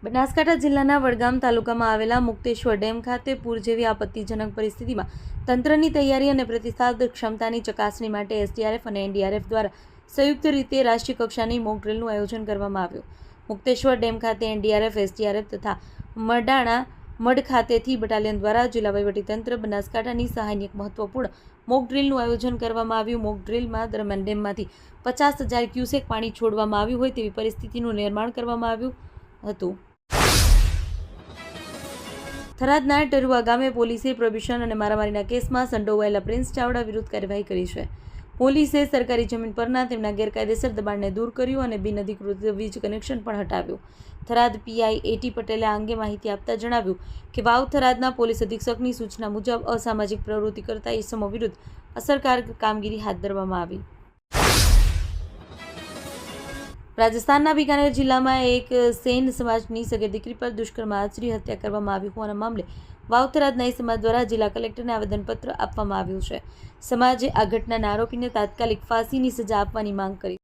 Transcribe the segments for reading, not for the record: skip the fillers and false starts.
બનાસકાંઠા જિલ્લાના વડગામ તાલુકામાં આવેલા મુક્તેશ્વર ડેમ ખાતે પૂર જેવી આપત્તિજનક પરિસ્થિતિમાં તંત્રની તૈયારી અને પ્રતિસાદ ક્ષમતાની ચકાસણી માટે એસડીઆરએફ અને એનડીઆરએફ દ્વારા સંયુક્ત રીતે રાષ્ટ્રીય કક્ષાની મોક ડ્રીલનું આયોજન કરવામાં આવ્યું। મુક્તેશ્વર ડેમ ખાતે એનડીઆરએફ, એસડીઆરએફ તથા મડાણા મઢ ખાતેથી બટાલિયન દ્વારા જિલ્લા વહીવટીતંત્ર બનાસકાંઠાની સહાયની એક મહત્વપૂર્ણ મોક ડ્રીલનું આયોજન કરવામાં આવ્યું। મોક ડ્રીલમાં દરમિયાન ડેમમાંથી 50,000 ક્યુસેક પાણી છોડવામાં આવ્યું હોય તેવી પરિસ્થિતિનું નિર્માણ કરવામાં આવ્યું હતું। થરાદના ટરુઆ ગામે પોલીસે પ્રોહિબિશન અને મારામારીના કેસમાં સંડોવાયેલા પ્રિન્સ ચાવડા વિરુદ્ધ કાર્યવાહી કરી છે। પોલીસે સરકારી જમીન પરના તેમના ગેરકાયદેસર દબાણને દૂર કર્યું અને બિનઅધિકૃત વીજ કનેક્શન પણ હટાવ્યું। થરાદ પીઆઈ એટી પટેલે આ અંગે માહિતી આપતા જણાવ્યું કે વાવ થરાદના પોલીસ અધિક્ષકની સૂચના મુજબ અસામાજિક પ્રવૃત્તિ કરતા ઇસમો વિરુદ્ધ અસરકારક કામગીરી હાથ ધરવામાં આવી। રાજસ્થાનના બીકાનેર જિલ્લામાં એક સેન સમાજની સગીર દીકરી પર દુષ્કર્મ આચરી હત્યા કરવામાં આવી હોવાના મામલે વાવ થરાદ નાઈ સમાજ દ્વારા જિલ્લા કલેક્ટરને આવેદનપત્ર આપવામાં આવ્યું છે। સમાજે આ ઘટનાના આરોપીને તાત્કાલિક ફાંસીની સજા આપવાની માંગ કરી।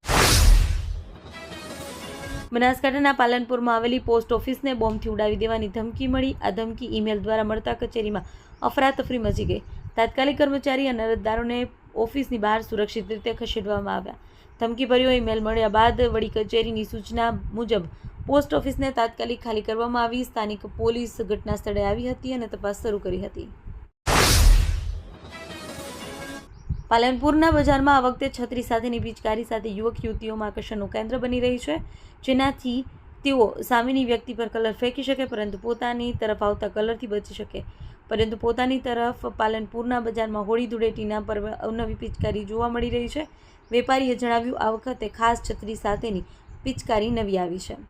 બનાસકાંઠાના પાલનપુરમાં આવેલી પોસ્ટ ઓફિસને બોમ્બથી ઉડાવી દેવાની ધમકી મળી। આ ધમકી ઈમેલ દ્વારા મળતા કચેરીમાં અફરાતફરી મચી ગઈ। તાત્કાલિક કર્મચારી અને અરજદારોને ઓફિસની બહાર સુરક્ષિત રીતે ખસેડવામાં આવ્યા। ધમકીભર્યો ઈમેલ મળ્યા બાદ વડી કચેરીની સૂચના મુજબ પોસ્ટ ઓફિસને તાત્કાલિક ખાલી કરવામાં આવી। સ્થાનિક પોલીસ ઘટના સ્થળે આવી હતી અને તપાસ શરૂ કરી હતી। પાલનપુરના બજારમાં આ વખતે છત્રી સાથેની પિચકારી સાથે યુવક યુવતીઓમાં આકર્ષણનું કેન્દ્ર બની રહી છે, જેનાથી તેઓ સામેની વ્યક્તિ પર કલર ફેંકી શકે પરંતુ પોતાની તરફ આવતા કલરથી બચી શકે। પરંતુ પોતાની તરફ પાલનપુરના બજારમાં હોળી ધૂળેટીના પર્વ અવનવી પિચકારી જોવા મળી રહી છે। વેપારીએ જણાવ્યું, આ વખતે ખાસ છત્રી સાથેની પિચકારી નવી આવી છે।